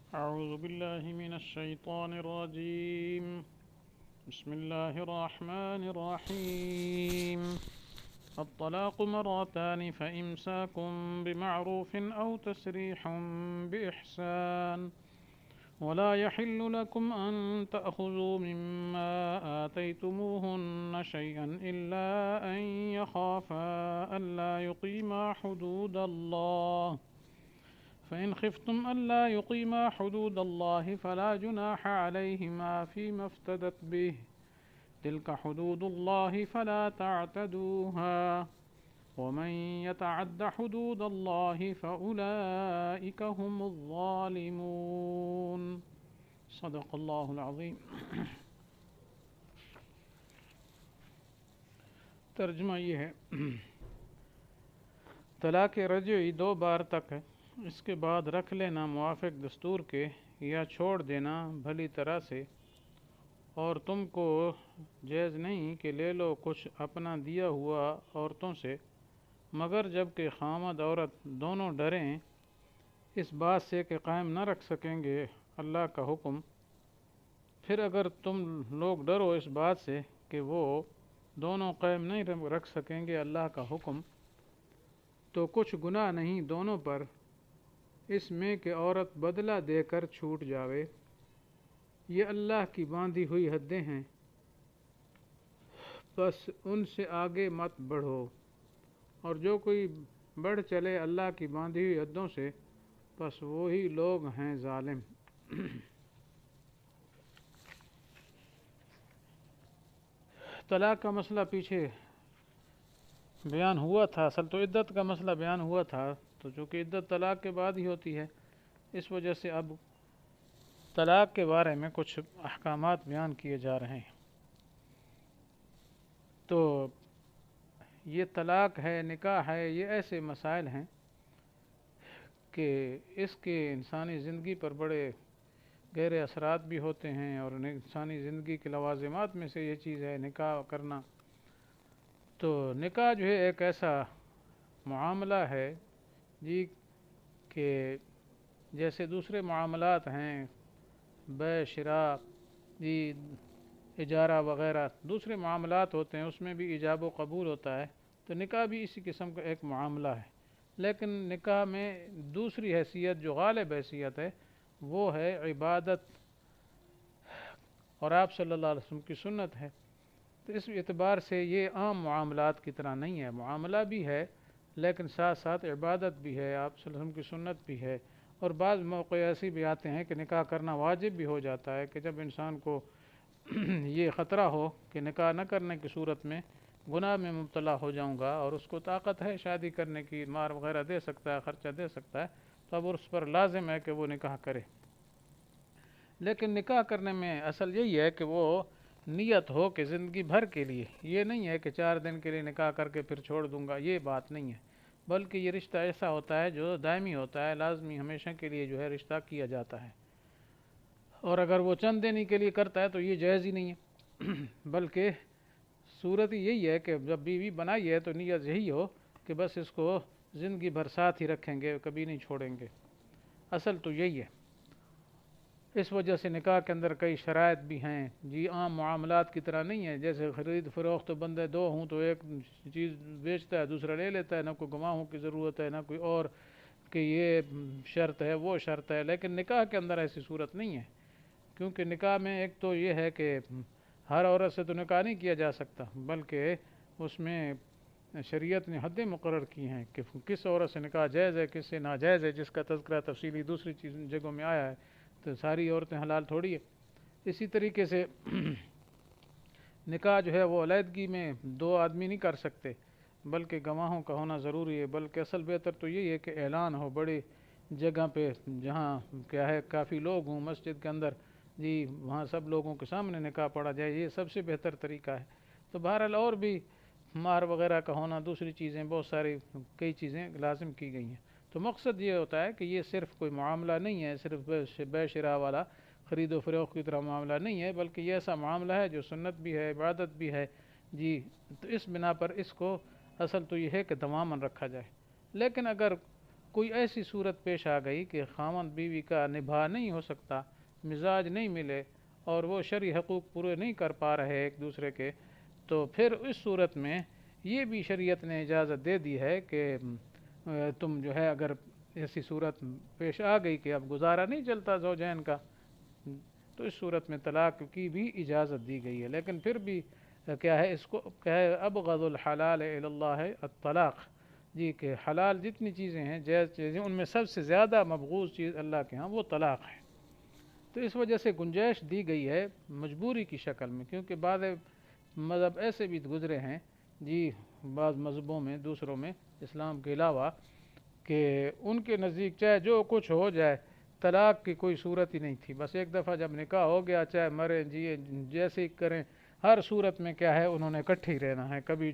أعوذ بالله من الشيطان الرجيم. بسم الله الرحمن الرحيم. الطلاق مرتان فإمساك بمعروف أو تسريح بإحسان ولا يحل لكم أن تأخذوا مما آتيتموهن شيئا إلا أن يخافا ألا يقيما حدود الله فإن خفتم ألا يقيما حدود الله فلا جناح عليهما فيما افتدت به تلك حدود الله فلا تعتدوها ومن يتعد حدود الله فأولئك هم الظالمون. صدق اللہ العظیم. ترجمہ یہ ہے، طلاق رجعی 2 بار تک ہے، اس کے بعد رکھ لینا موافق دستور کے یا چھوڑ دینا بھلی طرح سے، اور تم کو جائز نہیں کہ لے لو کچھ اپنا دیا ہوا عورتوں سے، مگر جب کہ خامد عورت دونوں ڈریں اس بات سے کہ قائم نہ رکھ سکیں گے اللہ کا حکم. پھر اگر تم لوگ ڈرو اس بات سے کہ وہ دونوں قائم نہیں رکھ سکیں گے اللہ کا حکم، تو کچھ گناہ نہیں دونوں پر اس میں کہ عورت بدلہ دے کر چھوٹ جاوے. یہ اللہ کی باندھی ہوئی حدیں ہیں، بس ان سے آگے مت بڑھو، اور جو کوئی بڑھ چلے اللہ کی باندھی ہوئی حدوں سے بس وہی لوگ ہیں ظالم. طلاق کا مسئلہ پیچھے بیان ہوا تھا، اصل تو عدت کا مسئلہ بیان ہوا تھا، تو چونکہ عدت طلاق کے بعد ہی ہوتی ہے اس وجہ سے اب طلاق کے بارے میں کچھ احکامات بیان کیے جا رہے ہیں. تو یہ طلاق ہے، نکاح ہے، یہ ایسے مسائل ہیں کہ اس کے انسانی زندگی پر بڑے گہرے اثرات بھی ہوتے ہیں، اور انسانی زندگی کے لوازمات میں سے یہ چیز ہے نکاح کرنا. تو نکاح جو ہے ایک ایسا معاملہ ہے جی کہ جیسے دوسرے معاملات ہیں، بے شراء جی اجارہ وغیرہ دوسرے معاملات ہوتے ہیں، اس میں بھی ایجاب و قبول ہوتا ہے، تو نکاح بھی اسی قسم کا ایک معاملہ ہے. لیکن نکاح میں دوسری حیثیت جو غالب حیثیت ہے وہ ہے عبادت، اور آپ صلی اللہ علیہ وسلم کی سنت ہے. تو اس اعتبار سے یہ عام معاملات کی طرح نہیں ہے، معاملہ بھی ہے لیکن ساتھ ساتھ عبادت بھی ہے، آپ صلی اللہ علیہ وسلم کی سنت بھی ہے. اور بعض موقع ایسی بھی آتے ہیں کہ نکاح کرنا واجب بھی ہو جاتا ہے، کہ جب انسان کو یہ خطرہ ہو کہ نکاح نہ کرنے کی صورت میں گناہ میں مبتلا ہو جاؤں گا، اور اس کو طاقت ہے شادی کرنے کی، مار وغیرہ دے سکتا ہے، خرچہ دے سکتا ہے، تو اب اس پر لازم ہے کہ وہ نکاح کرے. لیکن نکاح کرنے میں اصل یہی ہے کہ وہ نیت ہو کہ زندگی بھر کے لیے، یہ نہیں ہے کہ 4 دن کے لیے نکاح کر کے پھر چھوڑ دوں گا، یہ بات نہیں ہے، بلکہ یہ رشتہ ایسا ہوتا ہے جو دائمی ہوتا ہے، لازمی ہمیشہ کے لیے جو ہے رشتہ کیا جاتا ہے. اور اگر وہ چند دن کے لیے کرتا ہے تو یہ جائز ہی نہیں ہے. بلکہ صورت یہی ہے کہ جب بیوی بنائی ہے تو نیت یہی ہو کہ بس اس کو زندگی بھر ساتھ ہی رکھیں گے، کبھی نہیں چھوڑیں گے. اصل تو یہی ہے. اس وجہ سے نکاح کے اندر کئی شرائط بھی ہیں جی، عام معاملات کی طرح نہیں ہے. جیسے خرید فروخت بندے 2 ہوں تو ایک چیز بیچتا ہے دوسرا لے لیتا ہے، نہ کوئی گواہوں کی ضرورت ہے نہ کوئی اور کہ یہ شرط ہے وہ شرط ہے. لیکن نکاح کے اندر ایسی صورت نہیں ہے، کیونکہ نکاح میں ایک تو یہ ہے کہ ہر عورت سے تو نکاح نہیں کیا جا سکتا، بلکہ اس میں شریعت نے حدیں مقرر کی ہیں کہ کس عورت سے نکاح جائز ہے کس سے ناجائز ہے، جس کا تذکرہ تفصیلی دوسری جگہوں میں آیا ہے. تو ساری عورتیں حلال تھوڑی ہے. اسی طریقے سے نکاح جو ہے وہ علیحدگی میں 2 آدمی نہیں کر سکتے، بلکہ گواہوں کا ہونا ضروری ہے. بلکہ اصل بہتر تو یہی ہے کہ اعلان ہو بڑی جگہ پہ، جہاں کیا ہے کافی لوگ ہوں مسجد کے اندر جی، وہاں سب لوگوں کے سامنے نکاح پڑھا جائے، یہ سب سے بہتر طریقہ ہے. تو بہرحال اور بھی مہر وغیرہ کا ہونا، دوسری چیزیں بہت ساری کئی چیزیں لازم کی گئی ہیں. تو مقصد یہ ہوتا ہے کہ یہ صرف کوئی معاملہ نہیں ہے، صرف بے شراء والا خرید و فروخت کی طرح معاملہ نہیں ہے، بلکہ یہ ایسا معاملہ ہے جو سنت بھی ہے، عبادت بھی ہے جی. تو اس بنا پر اس کو اصل تو یہ ہے کہ دمامن رکھا جائے. لیکن اگر کوئی ایسی صورت پیش آ گئی کہ خاوند بیوی کا نبھا نہیں ہو سکتا، مزاج نہیں ملے اور وہ شرعی حقوق پورے نہیں کر پا رہے ایک دوسرے کے، تو پھر اس صورت میں یہ بھی شریعت نے اجازت دے دی ہے کہ تم جو ہے اگر ایسی صورت پیش آ گئی کہ اب گزارا نہیں چلتا زوجین کا، تو اس صورت میں طلاق کی بھی اجازت دی گئی ہے۔ لیکن پھر بھی کیا ہے، اس کو کیا ہے، ابغض الحلال الی اللہ الطلاق، جی کہ حلال جتنی چیزیں ہیں، جائز چیزیں، ان میں سب سے زیادہ مبغوض چیز اللہ کے ہاں وہ طلاق ہے۔ تو اس وجہ سے گنجائش دی گئی ہے مجبوری کی شکل میں، کیونکہ بعض مذہب ایسے بھی گزرے ہیں جی، بعض مذہبوں میں، دوسروں میں اسلام کے علاوہ، کہ ان کے نزدیک چاہے جو کچھ ہو جائے طلاق کی کوئی صورت ہی نہیں تھی، بس ایک دفعہ جب نکاح ہو گیا چاہے مریں جیے جیسے ہی کریں، ہر صورت میں کیا ہے انہوں نے اکٹھے ہی رہنا ہے، کبھی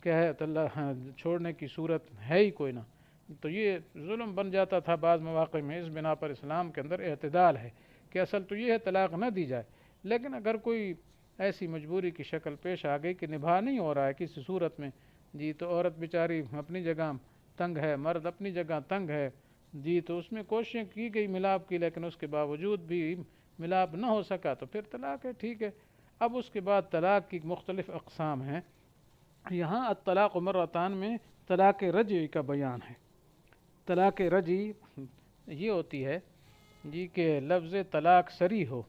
کیا ہے اللہ چھوڑنے کی صورت ہے ہی کوئی نہ۔ تو یہ ظلم بن جاتا تھا بعض مواقع میں، اس بنا پر اسلام کے اندر اعتدال ہے کہ اصل تو یہ ہے طلاق نہ دی جائے، لیکن اگر کوئی ایسی مجبوری کی شکل پیش آ گئی کہ نبھا نہیں ہو رہا ہے کسی صورت میں جی، تو عورت بیچاری اپنی جگہ تنگ ہے، مرد اپنی جگہ تنگ ہے جی، تو اس میں کوششیں کی گئی ملاپ کی، لیکن اس کے باوجود بھی ملاپ نہ ہو سکا تو پھر طلاق ہے، ٹھیک ہے۔ اب اس کے بعد طلاق کی مختلف اقسام ہیں، یہاں الطلاق مرتان میں طلاق رجعی کا بیان ہے۔ طلاق رجعی یہ ہوتی ہے جی کہ لفظ طلاق صریح ہو،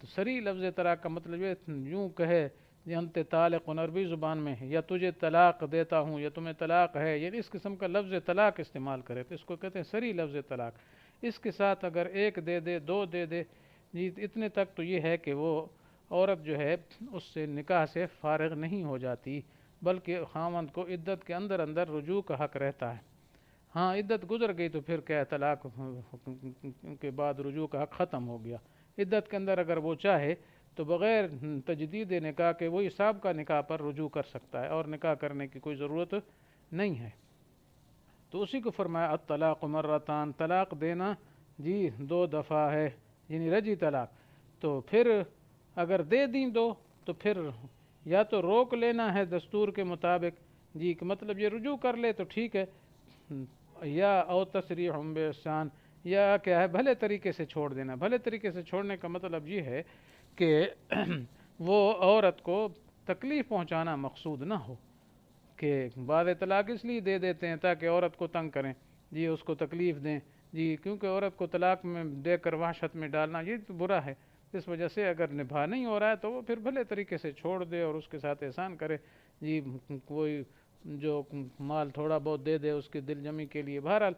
تو صریح لفظ طلاق کا مطلب یہ یوں کہے یہ انت طالق عربی زبان میں ہے، یا تجھے طلاق دیتا ہوں، یا تمہیں طلاق ہے، یعنی اس قسم کا لفظ طلاق استعمال کرے تو اس کو کہتے ہیں صریح لفظ طلاق۔ اس کے ساتھ اگر ایک دے دے، دو دے دے جی، اتنے تک تو یہ ہے کہ وہ عورت جو ہے اس سے نکاح سے فارغ نہیں ہو جاتی، بلکہ خاوند کو عدت کے اندر اندر رجوع کا حق رہتا ہے۔ ہاں عدت گزر گئی تو پھر کیا طلاق کے بعد رجوع کا حق ختم ہو گیا۔ عدت کے اندر اگر وہ چاہے تو بغیر تجدید نکاح کے وہی سابقہ نکاح پر رجوع کر سکتا ہے، اور نکاح کرنے کی کوئی ضرورت نہیں ہے۔ تو اسی کو فرمایا الطلاق مرتان، طلاق دینا جی 2 دفعہ ہے، یعنی رجعی طلاق۔ تو پھر اگر دے دیں دو تو پھر یا تو روک لینا ہے دستور کے مطابق جی، کہ مطلب یہ رجوع کر لے تو ٹھیک ہے، یا او تسریح باحسان، یا کیا ہے بھلے طریقے سے چھوڑ دینا۔ بھلے طریقے سے چھوڑنے کا مطلب یہ ہے کہ وہ عورت کو تکلیف پہنچانا مقصود نہ ہو، کہ بعض طلاق اس لیے دے دیتے ہیں تاکہ عورت کو تنگ کریں جی، اس کو تکلیف دیں جی، کیونکہ عورت کو طلاق میں دے کر وحشت میں ڈالنا یہ تو برا ہے۔ اس وجہ سے اگر نبھا نہیں ہو رہا ہے تو وہ پھر بھلے طریقے سے چھوڑ دے اور اس کے ساتھ احسان کرے جی، کوئی جو مال تھوڑا بہت دے دے اس کے دل جمی کے لیے۔ بہرحال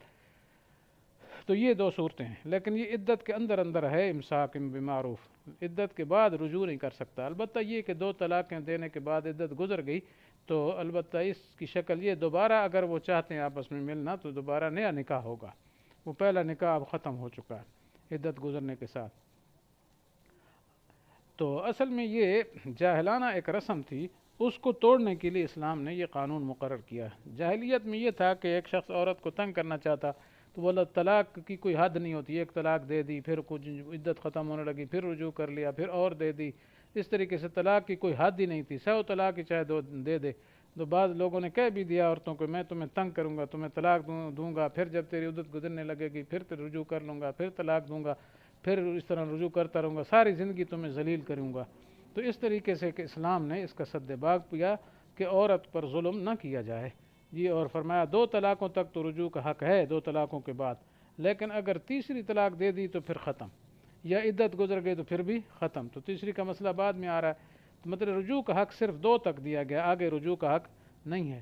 تو یہ 2 صورتیں ہیں، لیکن یہ عدت کے اندر اندر ہے، امساک بمعروف، عدت کے بعد رجوع نہیں کر سکتا۔ البتہ یہ کہ 2 طلاقیں دینے کے بعد عدت گزر گئی تو البتہ اس کی شکل یہ دوبارہ اگر وہ چاہتے ہیں آپس میں ملنا تو دوبارہ نیا نکاح ہوگا، وہ پہلا نکاح اب ختم ہو چکا ہے عدت گزرنے کے ساتھ۔ تو اصل میں یہ جاہلانہ ایک رسم تھی، اس کو توڑنے کے لیے اسلام نے یہ قانون مقرر کیا۔ جاہلیت میں یہ تھا کہ ایک شخص عورت کو تنگ کرنا چاہتا تو بولا طلاق کی کوئی حد نہیں ہوتی، ایک طلاق دے دی، پھر کچھ عدت ختم ہونے لگی، پھر رجوع کر لیا، پھر اور دے دی، اس طریقے سے طلاق کی کوئی حد ہی نہیں تھی، 100 طلاق ہی چاہے دے دے۔ تو بعض لوگوں نے کہہ بھی دیا عورتوں کو میں تمہیں تنگ کروں گا، تمہیں طلاق دوں گا، پھر جب تیری عدت گزرنے لگے گی پھر رجوع کر لوں گا، پھر طلاق دوں گا، پھر اس طرح رجوع کرتا رہوں گا، ساری زندگی تمہیں ذلیل کروں گا۔ تو اس طریقے سے کہ اسلام نے اس کا سد باغ کیا کہ عورت پر ظلم نہ کیا جائے جی، اور فرمایا 2 طلاقوں تک تو رجوع کا حق ہے 2 طلاقوں کے بعد، لیکن اگر تیسری طلاق دے دی تو پھر ختم، یا عدت گزر گئی تو پھر بھی ختم۔ تو تیسری کا مسئلہ بعد میں آ رہا ہے، تو مطلب رجوع کا حق صرف 2 تک دیا گیا، آگے رجوع کا حق نہیں ہے۔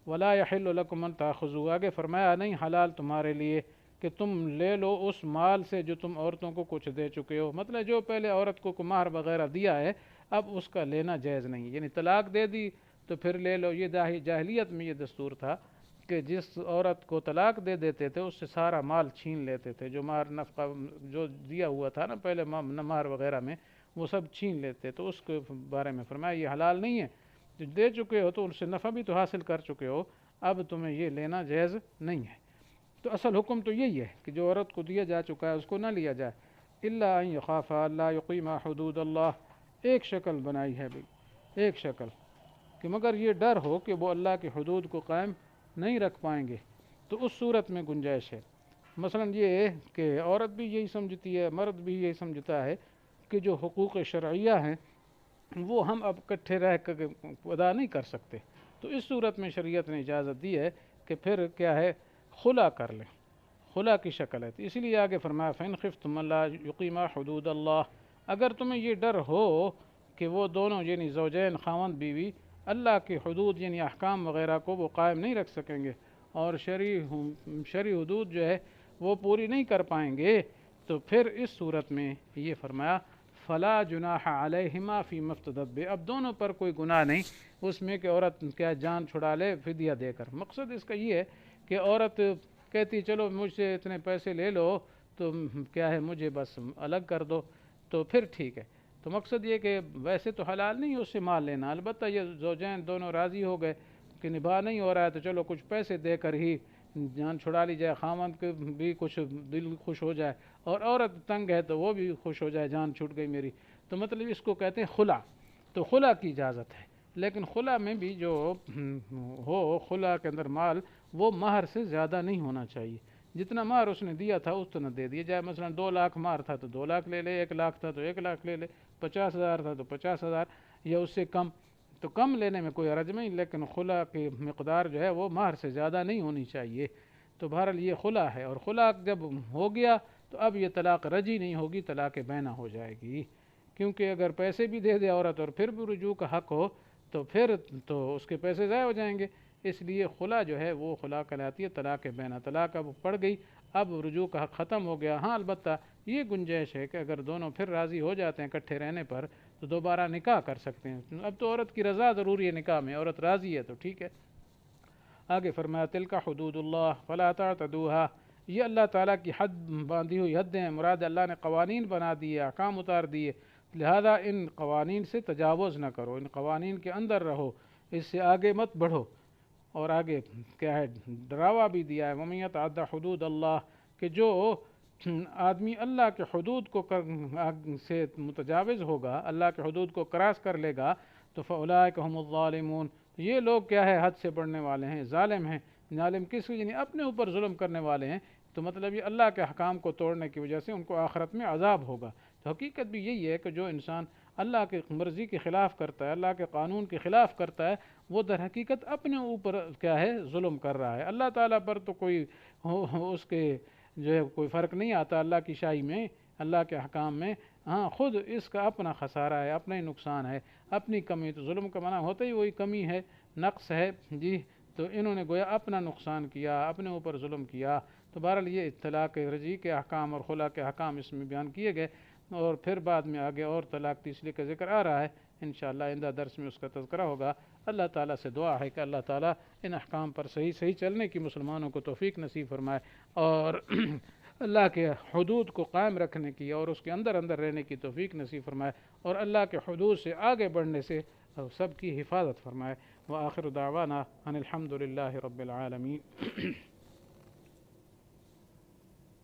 ولا يحل لكم ان تاخذوا، آگے فرمایا نہیں حلال تمہارے لیے کہ تم لے لو اس مال سے جو تم عورتوں کو کچھ دے چکے ہو، مطلب جو پہلے عورت کو مہر وغیرہ دیا ہے اب اس کا لینا جائز نہیں، یعنی طلاق دے دی تو پھر لے لو۔ یہ جاہلیت میں یہ دستور تھا کہ جس عورت کو طلاق دے دیتے تھے اس سے سارا مال چھین لیتے تھے، جو مہر نفقہ جو دیا ہوا تھا نا پہلے مہر وغیرہ میں وہ سب چھین لیتے، تو اس کے بارے میں فرمایا یہ حلال نہیں ہے، جو دے چکے ہو تو ان سے نفع بھی تو حاصل کر چکے ہو، اب تمہیں یہ لینا جائز نہیں ہے۔ تو اصل حکم تو یہی ہے کہ جو عورت کو دیا جا چکا ہے اس کو نہ لیا جائے، الا ان یخافا الا یقیما حدود اللہ، ایک شکل بنائی ہے بھائی، ایک شکل کہ مگر یہ ڈر ہو کہ وہ اللہ کی حدود کو قائم نہیں رکھ پائیں گے تو اس صورت میں گنجائش ہے۔ مثلا یہ کہ عورت بھی یہی سمجھتی ہے، مرد بھی یہی سمجھتا ہے کہ جو حقوق شرعیہ ہیں وہ ہم اب اکٹھے رہ کر ادا نہیں کر سکتے، تو اس صورت میں شریعت نے اجازت دی ہے کہ پھر کیا ہے، خلا کر لیں، خلا کی شکل ہے۔ تو اسی لیے آگے فرمایا فَإِنْ خِفْتُمْ أَلَّا يُقِيمَا حُدُودَ اللَّهِ، اگر تمہیں یہ ڈر ہو کہ وہ دونوں یعنی زوجین خاوند بیوی اللہ کی حدود یعنی احکام وغیرہ کو وہ قائم نہیں رکھ سکیں گے اور شرعی حدود جو ہے وہ پوری نہیں کر پائیں گے، تو پھر اس صورت میں یہ فرمایا فلا جناح علیہما فی مفتدت بہ، اب دونوں پر کوئی گناہ نہیں اس میں کہ عورت کیا جان چھڑا لے فدیہ دے کر۔ مقصد اس کا یہ ہے کہ عورت کہتی چلو مجھ سے اتنے پیسے لے لو تو کیا ہے مجھے بس الگ کر دو، تو پھر ٹھیک ہے۔ تو مقصد یہ کہ ویسے تو حلال نہیں ہے اس سے مال لینا، البتہ یہ زوجین دونوں راضی ہو گئے کہ نباہ نہیں ہو رہا ہے تو چلو کچھ پیسے دے کر ہی جان چھڑا لی جائے، خاوند کے بھی کچھ دل خوش ہو جائے اور عورت تنگ ہے تو وہ بھی خوش ہو جائے جان چھوٹ گئی میری، تو مطلب اس کو کہتے ہیں خلا۔ تو خلا کی اجازت ہے، لیکن خلا میں بھی جو ہو، خلا کے اندر مال وہ مہر سے زیادہ نہیں ہونا چاہیے، جتنا مہر اس نے دیا تھا اتنا دے دیا جائے۔ مثلا 2 لاکھ مہر تھا تو 2 لاکھ لے لے، 1 لاکھ تھا تو 1 لاکھ لے لے، 50,000 تھا تو 50,000 یا اس سے کم، تو کم لینے میں کوئی حرج نہیں، لیکن خلا کی مقدار جو ہے وہ مہر سے زیادہ نہیں ہونی چاہیے۔ تو بہرحال یہ خلا ہے، اور خلا جب ہو گیا تو اب یہ طلاق رجی نہیں ہوگی، طلاق بینہ ہو جائے گی، کیونکہ اگر پیسے بھی دے دے عورت اور پھر بھی رجوع کا حق ہو تو پھر تو اس کے پیسے ضائع ہو جائیں گے، اس لیے خلا جو ہے وہ خلا کہلاتی ہے طلاق بینہ، طلاق اب پڑ گئی، اب رجوع کا حق ختم ہو گیا۔ ہاں البتہ یہ گنجائش ہے کہ اگر دونوں پھر راضی ہو جاتے ہیں اکٹھے رہنے پر تو دوبارہ نکاح کر سکتے ہیں، اب تو عورت کی رضا ضروری ہے نکاح میں، عورت راضی ہے تو ٹھیک ہے۔ آگے فرمایا تلک حدود اللہ فلا تعتدوها، یہ اللہ تعالیٰ کی حد باندھی ہوئی حدیں ہیں، مراد اللہ نے قوانین بنا دیے، احکام اتار دیے، لہذا ان قوانین سے تجاوز نہ کرو، ان قوانین کے اندر رہو، اس سے آگے مت بڑھو۔ اور آگے کیا ہے، ڈراوا بھی دیا ہے وَمَن يَتَعَدَّ حُدُودَ اللَّهِ، کہ جو آدمی اللہ کے حدود کو سے متجاوز ہوگا، اللہ کے حدود کو کراس کر لے گا تو فَأُولَٰئِكَ هُمُ الظَّالِمُونَ، یہ لوگ کیا ہے حد سے بڑھنے والے ہیں، ظالم ہیں۔ ظالم کس یعنی اپنے اوپر ظلم کرنے والے ہیں، تو مطلب یہ اللہ کے حکام کو توڑنے کی وجہ سے ان کو آخرت میں عذاب ہوگا۔ تو حقیقت بھی یہی ہے کہ جو انسان اللہ کی مرضی کے خلاف کرتا ہے، اللہ کے قانون کے خلاف کرتا ہے، وہ در حقیقت اپنے اوپر کیا ہے ظلم کر رہا ہے۔ اللہ تعالیٰ پر تو کوئی اس کے جو ہے کوئی فرق نہیں آتا اللہ کی شاہی میں، اللہ کے حکام میں، ہاں خود اس کا اپنا خسارہ ہے، اپنا ہی نقصان ہے، اپنی کمی۔ تو ظلم کا معنی ہوتا ہی وہی کمی ہے، نقص ہے جی، تو انہوں نے گویا اپنا نقصان کیا، اپنے اوپر ظلم کیا۔ تو بہرحال یہ طلاق رجعی کے احکام اور خلا کے احکام اس میں بیان کیے گئے، اور پھر بعد میں آگے اور طلاق تیسری کا ذکر آ رہا ہے، انشاءاللہ آئندہ درس میں اس کا تذکرہ ہوگا۔ اللہ تعالیٰ سے دعا ہے کہ اللہ تعالیٰ ان احکام پر صحیح چلنے کی مسلمانوں کو توفیق نصیب فرمائے، اور اللہ کے حدود کو قائم رکھنے کی اور اس کے اندر رہنے کی توفیق نصیب فرمائے، اور اللہ کے حدود سے آگے بڑھنے سے سب کی حفاظت فرمائے۔ وآخر دعوانا ان الحمد للہ رب العالمین۔